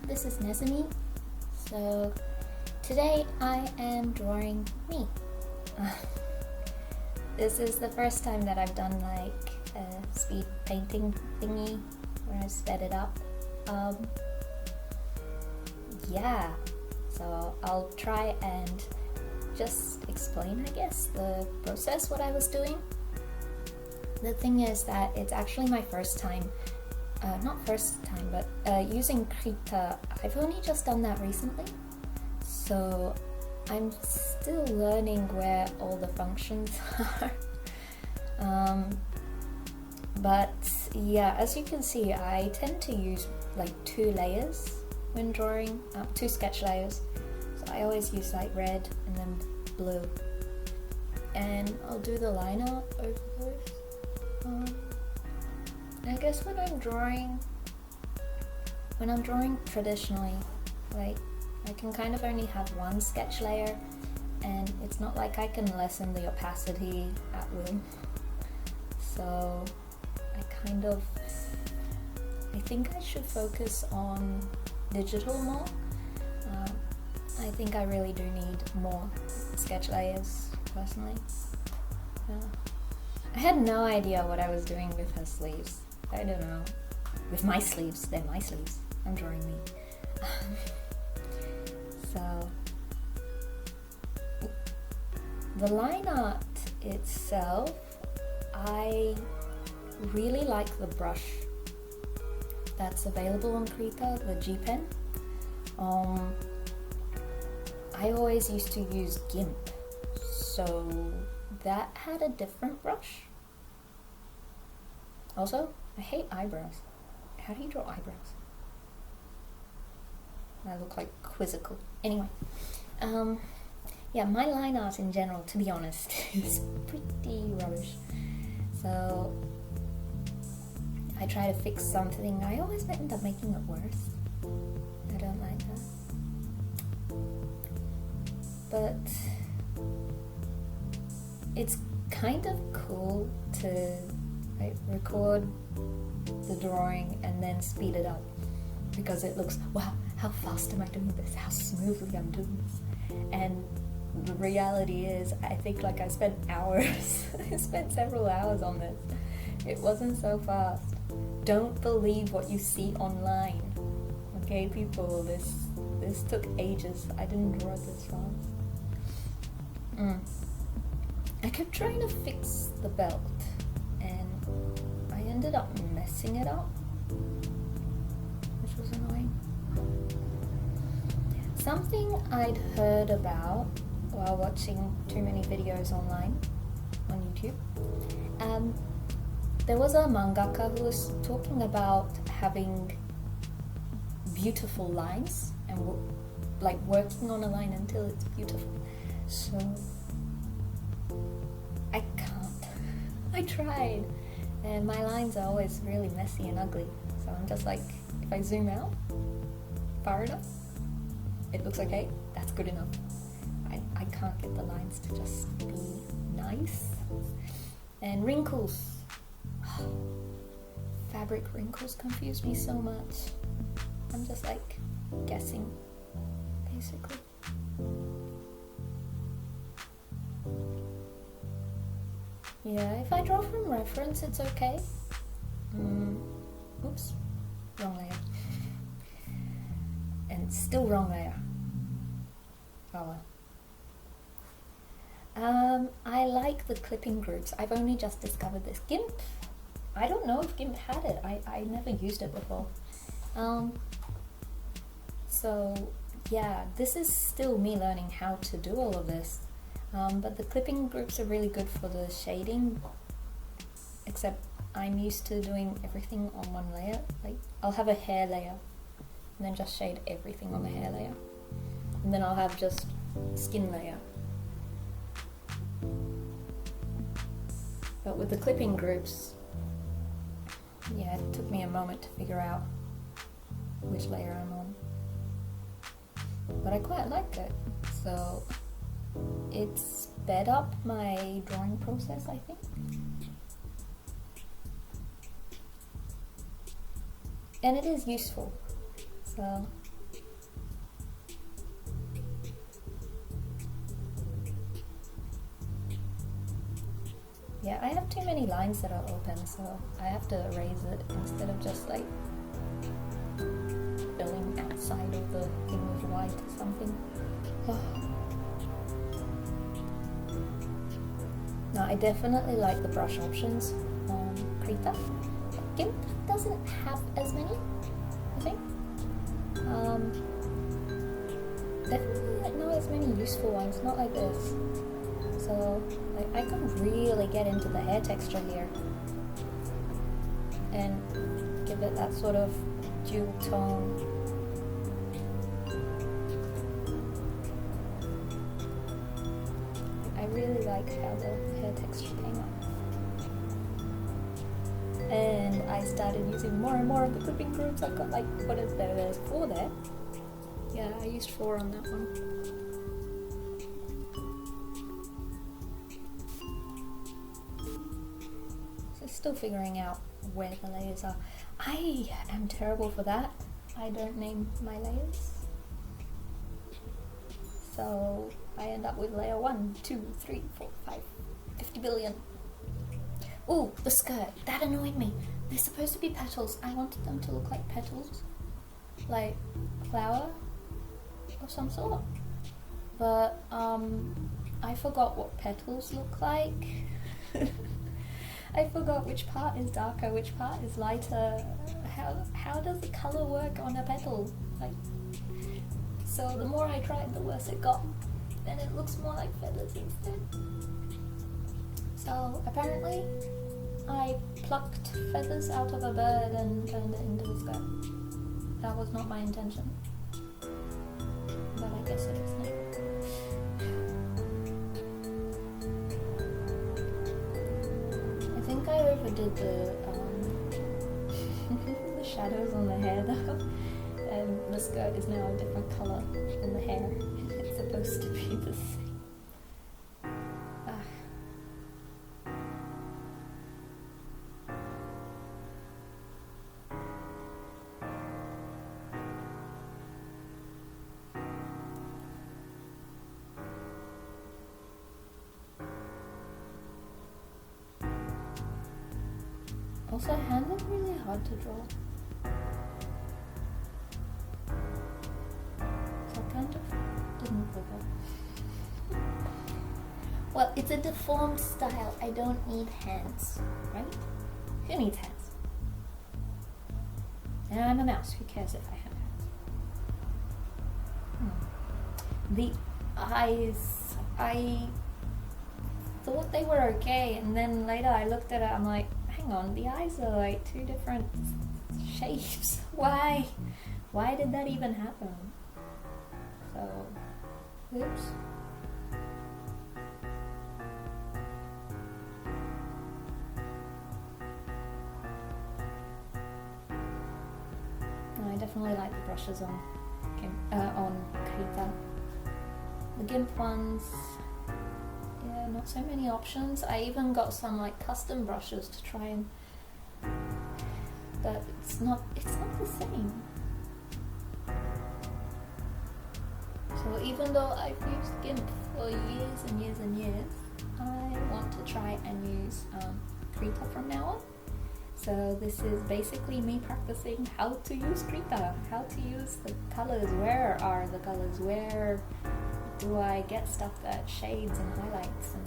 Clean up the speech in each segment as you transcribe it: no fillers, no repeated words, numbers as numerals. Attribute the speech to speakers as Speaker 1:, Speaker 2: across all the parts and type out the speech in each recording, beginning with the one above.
Speaker 1: this is Nezumi. So today I am drawing me. This is the first time that I've done like a speed painting thingy where I sped it up. Yeah, so I'll try and just explain, I guess, the process, what I was doing. The thing is that it's actually my first time, not first time, but using Krita. I've only just done that recently, so I'm still learning where all the functions are. But yeah, as you can see, I tend to use like 2 layers when drawing, 2 sketch layers. So I always use like red and then blue, and I'll do the line art over those. I guess when I'm drawing traditionally, like I can kind of only have 1 sketch layer, and it's not like I can lessen the opacity at will. So I think I should focus on digital more. I think I really do need more sketch layers, personally. I had no idea what I was doing with her sleeves. I don't know. With my sleeves, they're my sleeves. I'm drawing me. So, the line art itself, I really like the brush that's available on Krita, the G Pen. I always used to use GIMP, so that had a different brush. Also, I hate eyebrows. How do you draw eyebrows? I look like quizzical. Anyway, yeah, my line art in general, to be honest, is pretty rubbish. So I try to fix something. I always end up making it worse. I don't like that. But it's kind of cool to like record the drawing and then speed it up, because it looks, wow, how fast am I doing this? How smoothly I'm doing this? And the reality is, I think like I spent hours. I spent several hours on this. It wasn't so fast. Don't believe what you see online. Okay, people, this took ages. I didn't draw it this fast. I kept trying to fix the belt, and I ended up messing it up, which was annoying. Something I'd heard about while watching too many videos online on YouTube, there was a mangaka who was talking about having beautiful lines and like working on a line until it's beautiful. So I can't. I tried, and my lines are always really messy and ugly. So I'm just like, if I zoom out far enough, it looks okay. That's good enough. I can't get the lines to just be nice. And wrinkles. Fabric wrinkles confuse me so much. I'm just like guessing, basically. Yeah, if I draw from reference, it's okay. Oops, wrong layer. And still wrong layer. Oh well. I like the clipping groups. I've only just discovered this. GIMP, I don't know if GIMP had it. I never used it before. So yeah, this is still me learning how to do all of this. But the clipping groups are really good for the shading, except I'm used to doing everything on 1 layer. Like, I'll have a hair layer, and then just shade everything on the hair layer. And then I'll have just skin layer. But with the clipping groups, yeah, it took me a moment to figure out which layer I'm on. But I quite like it, so it sped up my drawing process, I think. And it is useful. So Yeah, I have too many lines that are open, so I have to erase it instead of just like filling outside of the thing with white or something. No, I definitely like the brush options on Krita. GIMP doesn't have as many, I think. Definitely not as many useful ones, not like this. So like, I can really get into the hair texture here and give it that sort of dual tone. I really like how the hair texture came out. And I started using more and more of the clipping groups. I've got like, what is there? There's 4 there. Yeah, I used 4 on that one. So still figuring out where the layers are. I am terrible for that. I don't name my layers. So I end up with layer 1, 2, 3, 4, 5, 50 billion. Ooh, the skirt. That annoyed me. They're supposed to be petals. I wanted them to look like petals. Like flower of some sort. But I forgot what petals look like. I forgot which part is darker, which part is lighter. How does the color work on a petal? Like, so the more I tried, the worse it got. And it looks more like feathers instead. So apparently I plucked feathers out of a bird and turned it into a skirt. That was not my intention. But I guess it is now. I think I overdid the the shadows on the hair though. And the skirt is now a different colour than the hair. It's supposed to be the same. Also, hands are really hard to draw. So I kind of didn't bother. Well, it's a deformed style. I don't need hands, right? Who needs hands? And I'm a mouse. Who cares if I have hands? The eyes, I thought they were okay, and then later I looked at it, I'm like, hang on, the eyes are like 2 different shapes. Why? Why did that even happen? So, oops. I definitely like the brushes on Krita. The GIMP ones, yeah, not so many options. I even got some like custom brushes to try and, but it's not the same. So even though I've used GIMP for years and years and years, I want to try and use Krita from now on. So this is basically me practicing how to use Krita, how to use the colors, where are the colors, where do I get stuff that shades and highlights and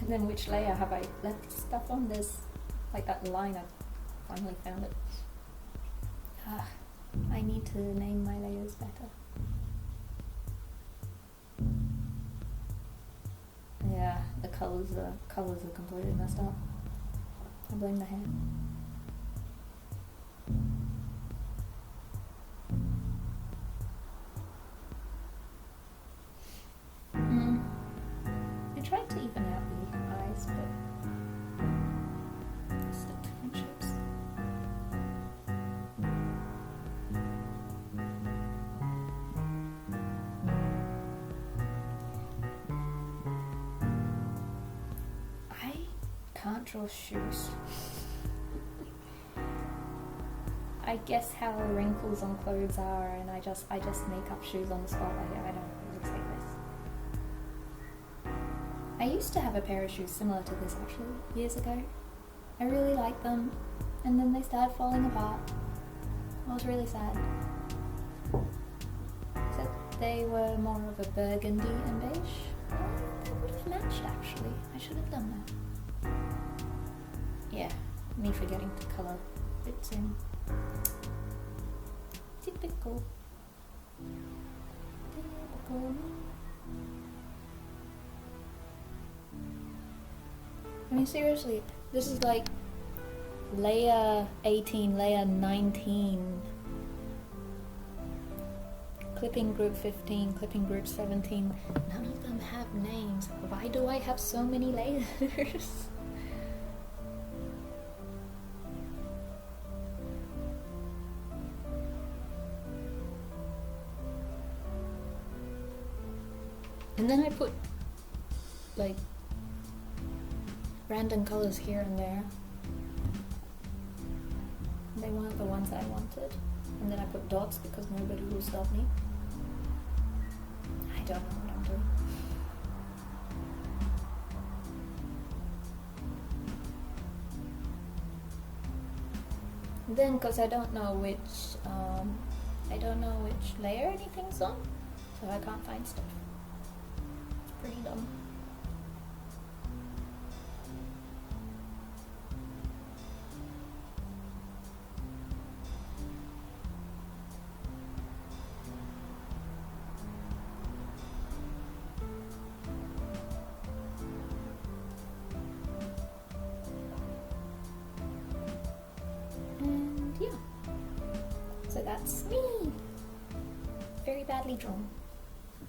Speaker 1: then which layer have I left stuff on? There's like that line, I finally found it. I need to name my layers better. Yeah, the colors are completely messed up. I blame the hair. I tried to even out the eyes, but it's still different shapes. I can't draw shoes. I I guess how wrinkles on clothes are, and I just make up shoes on the spot. I don't know, it looks like this. I used to have a pair of shoes similar to this actually, years ago. I really liked them, and then they started falling apart. I was really sad. Except they were more of a burgundy and beige. They would have matched actually. I should have done that. Yeah, me forgetting to colour bits in. Typical. Typical me. I mean, seriously, this is like layer 18, layer 19, clipping group 15, clipping group 17. None of them have names. Why do I have so many layers? And then I put like random colors here and there. They weren't the ones I wanted. And then I put dots because nobody will stop me. I don't know what I'm doing. Then, because I don't know which layer anything's on, so I can't find stuff. It's pretty dumb. And yeah, so that's me. Very badly drawn.